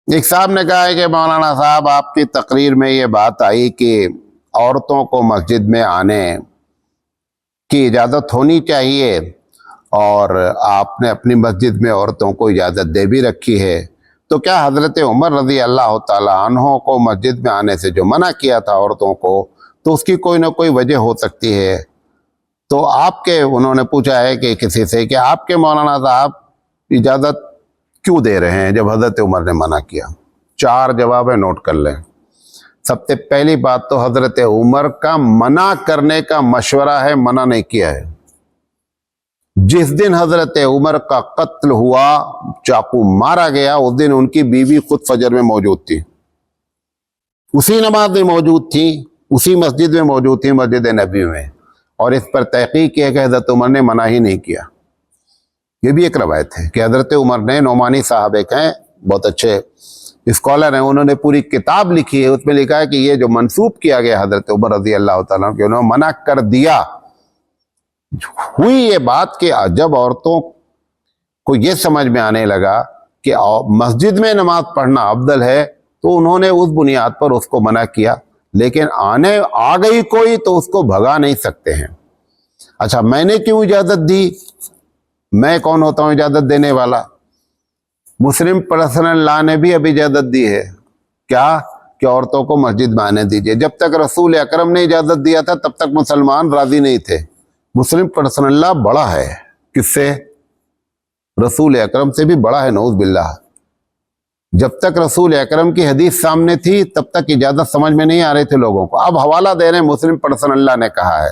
ایک صاحب نے کہا ہے کہ مولانا صاحب آپ کی تقریر میں یہ بات آئی کہ عورتوں کو مسجد میں آنے کی اجازت ہونی چاہیے، اور آپ نے اپنی مسجد میں عورتوں کو اجازت دے بھی رکھی ہے، تو کیا حضرت عمر رضی اللہ تعالیٰ عنہ کو مسجد میں آنے سے جو منع کیا تھا عورتوں کو، تو اس کی کوئی نہ کوئی وجہ ہو سکتی ہے؟ تو انہوں نے پوچھا ہے کہ کسی سے کہ آپ کے مولانا صاحب اجازت کیوں دے رہے ہیں جب حضرت عمر نے منع کیا؟ 4 جواب ہے، نوٹ کر لیں۔ سب سے پہلی بات تو حضرت عمر کا منع کرنے کا مشورہ ہے، منع نہیں کیا ہے۔ جس دن حضرت عمر کا قتل ہوا، چاقو مارا گیا، اس دن ان کی بیوی خود فجر میں موجود تھی، اسی نماز میں موجود تھی، اسی مسجد میں موجود تھی، مسجد نبی میں، اور اس پر تحقیق کیا کہ حضرت عمر نے منع ہی نہیں کیا۔ یہ بھی ایک روایت ہے کہ حضرت عمر نے، نعمانی صاحب ایک ہیں بہت اچھے اسکالر ہیں، انہوں نے پوری کتاب لکھی ہے، اس میں لکھا ہے کہ یہ جو منسوب کیا گیا حضرت عمر رضی اللہ تعالیٰ کہ انہوں نے منع کر دیا، ہوئی یہ بات کہ جب عورتوں کو یہ سمجھ میں آنے لگا کہ مسجد میں نماز پڑھنا افضل ہے، تو انہوں نے اس بنیاد پر اس کو منع کیا، لیکن آ گئی کوئی تو اس کو بھگا نہیں سکتے ہیں۔ اچھا، میں نے کیوں اجازت دی؟ میں کون ہوتا ہوں اجازت دینے والا؟ مسلم پرسنل لا نے بھی اب اجازت دی ہے، کیا کہ عورتوں کو مسجد میں آنے دیجیے۔ جب تک رسول اکرم نے اجازت دیا تھا تب تک مسلمان راضی نہیں تھے۔ مسلم پرسنل لا بڑا ہے، کس سے؟ رسول اکرم سے بھی بڑا ہے، نعوذ باللہ۔ جب تک رسول اکرم کی حدیث سامنے تھی تب تک اجازت سمجھ میں نہیں آ رہے تھے لوگوں کو۔ اب حوالہ دے رہے ہیں مسلم پرسنل لا نے کہا ہے،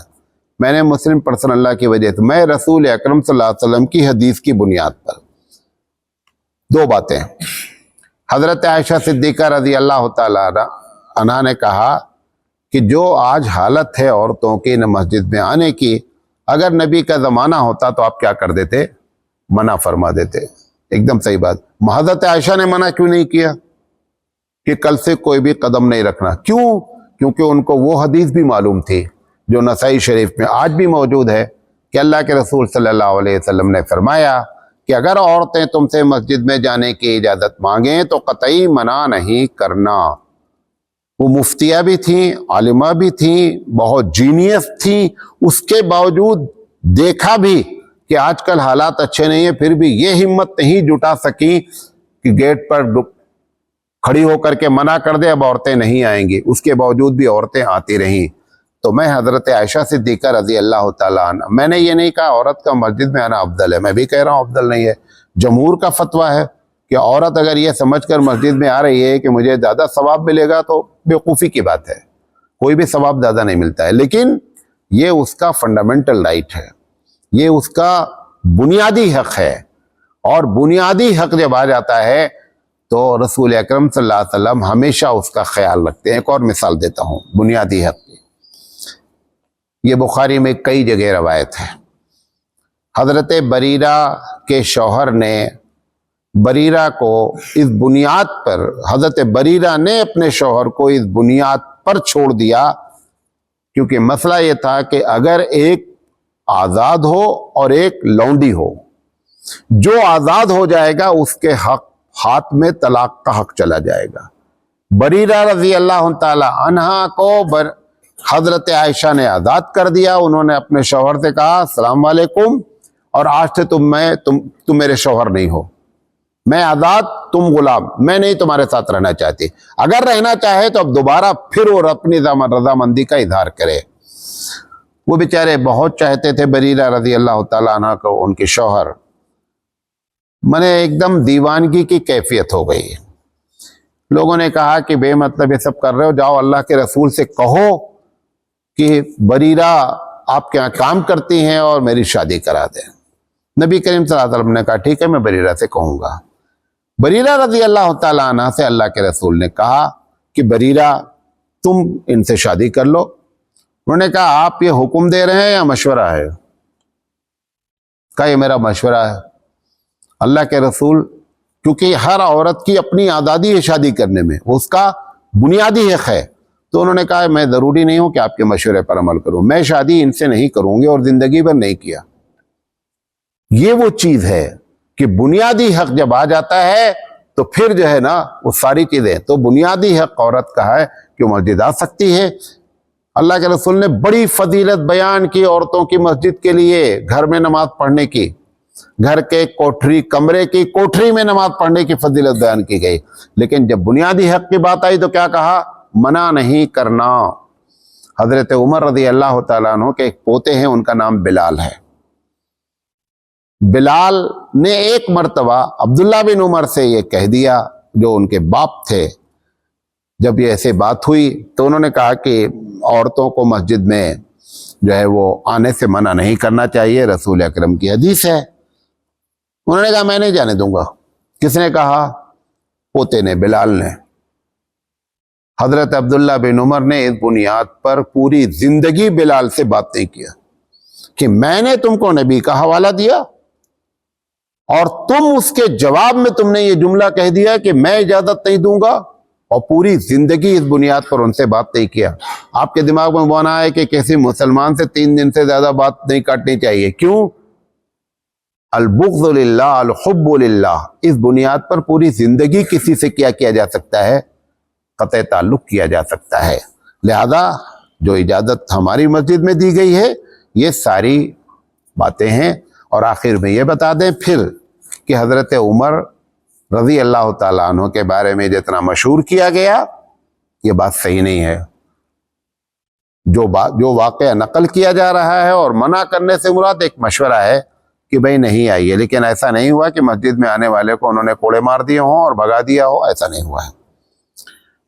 میں نے مسلم پرسنل لا کی وجہ سے، میں رسول اکرم صلی اللہ علیہ وسلم کی حدیث کی بنیاد پر 2 باتیں۔ حضرت عائشہ صدیقہ رضی اللہ تعالیٰ عنہا نے کہا کہ جو آج حالت ہے عورتوں کی مسجد میں آنے کی، اگر نبی کا زمانہ ہوتا تو آپ کیا کر دیتے؟ منع فرما دیتے۔ ایک دم صحیح بات۔ حضرت عائشہ نے منع کیوں نہیں کیا کہ کل سے کوئی بھی قدم نہیں رکھنا؟ کیوں؟ کیونکہ ان کو وہ حدیث بھی معلوم تھی جو نسائی شریف میں آج بھی موجود ہے کہ اللہ کے رسول صلی اللہ علیہ وسلم نے فرمایا کہ اگر عورتیں تم سے مسجد میں جانے کی اجازت مانگیں تو قطعی منع نہیں کرنا۔ وہ مفتیہ بھی تھیں، عالمہ بھی تھیں، بہت جینیس تھیں، اس کے باوجود دیکھا بھی کہ آج کل حالات اچھے نہیں ہیں، پھر بھی یہ ہمت نہیں جٹا سکی کہ گیٹ پر کھڑی ہو کر کے منع کر دے اب عورتیں نہیں آئیں گی، اس کے باوجود بھی عورتیں آتی رہیں۔ تو میں حضرت عائشہ صدیقہ رضی اللہ تعالیٰ عنہ، میں نے یہ نہیں کہا عورت کا مسجد میں آنا افضل ہے، میں بھی کہہ رہا ہوں افضل نہیں ہے۔ جمہور کا فتویٰ ہے کہ عورت اگر یہ سمجھ کر مسجد میں آ رہی ہے کہ مجھے زیادہ ثواب ملے گا تو بیوقوفی کی بات ہے، کوئی بھی ثواب زیادہ نہیں ملتا ہے، لیکن یہ اس کا فنڈامنٹل رائٹ ہے، یہ اس کا بنیادی حق ہے، اور بنیادی حق جب آ جاتا ہے تو رسول اکرم صلی اللہ علیہ وسلم ہمیشہ اس کا خیال رکھتے ہیں۔ ایک اور مثال دیتا ہوں بنیادی حق کی، یہ بخاری میں کئی جگہ روایت ہے۔ حضرت بریرہ کے شوہر نے بریرہ کو اس بنیاد پر، حضرت بریرہ نے اپنے شوہر کو اس بنیاد پر چھوڑ دیا، کیونکہ مسئلہ یہ تھا کہ اگر ایک آزاد ہو اور ایک لونڈی ہو، جو آزاد ہو جائے گا اس کے ہاتھ میں طلاق کا حق چلا جائے گا۔ بریرہ رضی اللہ تعالی عنہا کو حضرت عائشہ نے آزاد کر دیا، انہوں نے اپنے شوہر سے کہا السلام علیکم، اور آج سے تم میرے شوہر نہیں ہو، میں آزاد، تم غلام، میں نہیں تمہارے ساتھ رہنا چاہتی، اگر رہنا چاہے تو اب دوبارہ پھر وہ اپنی رضامندی کا اظہار کرے۔ وہ بیچارے بہت چاہتے تھے بریرہ رضی اللہ تعالیٰ عنہ کو، ان کے شوہر، منے ایک دم دیوانگی کی کیفیت ہو گئی۔ لوگوں نے کہا کہ بے مطلب یہ سب کر رہے ہو، جاؤ اللہ کے رسول سے کہو کہ بریرہ آپ کے یہاں کام کرتی ہیں اور میری شادی کرا دیں۔ نبی کریم صلی اللہ علیہ وسلم نے کہا ٹھیک ہے، میں بریرہ سے کہوں گا۔ بریرہ رضی اللہ تعالیٰ عنہ سے اللہ کے رسول نے کہا کہ بریرہ تم ان سے شادی کر لو۔ انہوں نے کہا آپ یہ حکم دے رہے ہیں یا مشورہ ہے؟ کہا یہ میرا مشورہ ہے۔ اللہ کے رسول، کیونکہ ہر عورت کی اپنی آزادی ہے شادی کرنے میں، اس کا بنیادی حق ہے، تو انہوں نے کہا میں ضروری نہیں ہوں کہ آپ کے مشورے پر عمل کروں، میں شادی ان سے نہیں کروں گی، اور زندگی بھر نہیں کیا۔ یہ وہ چیز ہے کہ بنیادی حق جب آ جاتا ہے تو پھر جو ہے نا وہ ساری چیزیں تو بنیادی حق عورت کا ہے کہ وہ مسجد آ سکتی ہے۔ اللہ کے رسول نے بڑی فضیلت بیان کی عورتوں کی مسجد کے لیے گھر میں نماز پڑھنے کی، گھر کے کوٹھری کمرے کی کوٹھری میں نماز پڑھنے کی فضیلت بیان کی گئی، لیکن جب بنیادی حق کی بات آئی تو کیا کہا؟ منع نہیں کرنا۔ حضرت عمر رضی اللہ تعالیٰ عنہ کے ایک پوتے ہیں، ان کا نام بلال ہے۔ بلال نے ایک مرتبہ عبداللہ بن عمر سے یہ کہہ دیا، جو ان کے باپ تھے، جب یہ ایسے بات ہوئی تو انہوں نے کہا کہ عورتوں کو مسجد میں جو ہے وہ آنے سے منع نہیں کرنا چاہیے، رسول اکرم کی حدیث ہے۔ انہوں نے کہا میں نہیں جانے دوں گا۔ کس نے کہا؟ پوتے نے، بلال نے۔ حضرت عبداللہ بن عمر نے اس بنیاد پر پوری زندگی بلال سے بات نہیں کیا کہ میں نے تم کو نبی کا حوالہ دیا اور تم اس کے جواب میں تم نے یہ جملہ کہہ دیا کہ میں اجازت نہیں دوں گا، اور پوری زندگی اس بنیاد پر ان سے بات نہیں کیا۔ آپ کے دماغ میں بنا ہے کہ کسی مسلمان سے 3 دن سے زیادہ بات نہیں کاٹنی چاہیے، کیوں؟ البغض للہ الحب للہ، اس بنیاد پر پوری زندگی کسی سے کیا جا سکتا ہے؟ قطع تعلق کیا جا سکتا ہے۔ لہذا جو اجازت ہماری مسجد میں دی گئی ہے یہ ساری باتیں ہیں۔ اور آخر میں یہ بتا دیں پھر کہ حضرت عمر رضی اللہ تعالیٰ عنہ کے بارے میں جتنا مشہور کیا گیا یہ بات صحیح نہیں ہے۔ جو واقعہ نقل کیا جا رہا ہے اور منع کرنے سے مراد ایک مشورہ ہے کہ بھئی نہیں آئیے، لیکن ایسا نہیں ہوا کہ مسجد میں آنے والے کو انہوں نے کوڑے مار دیے ہوں اور بھگا دیا ہو، ایسا نہیں ہوا ہے۔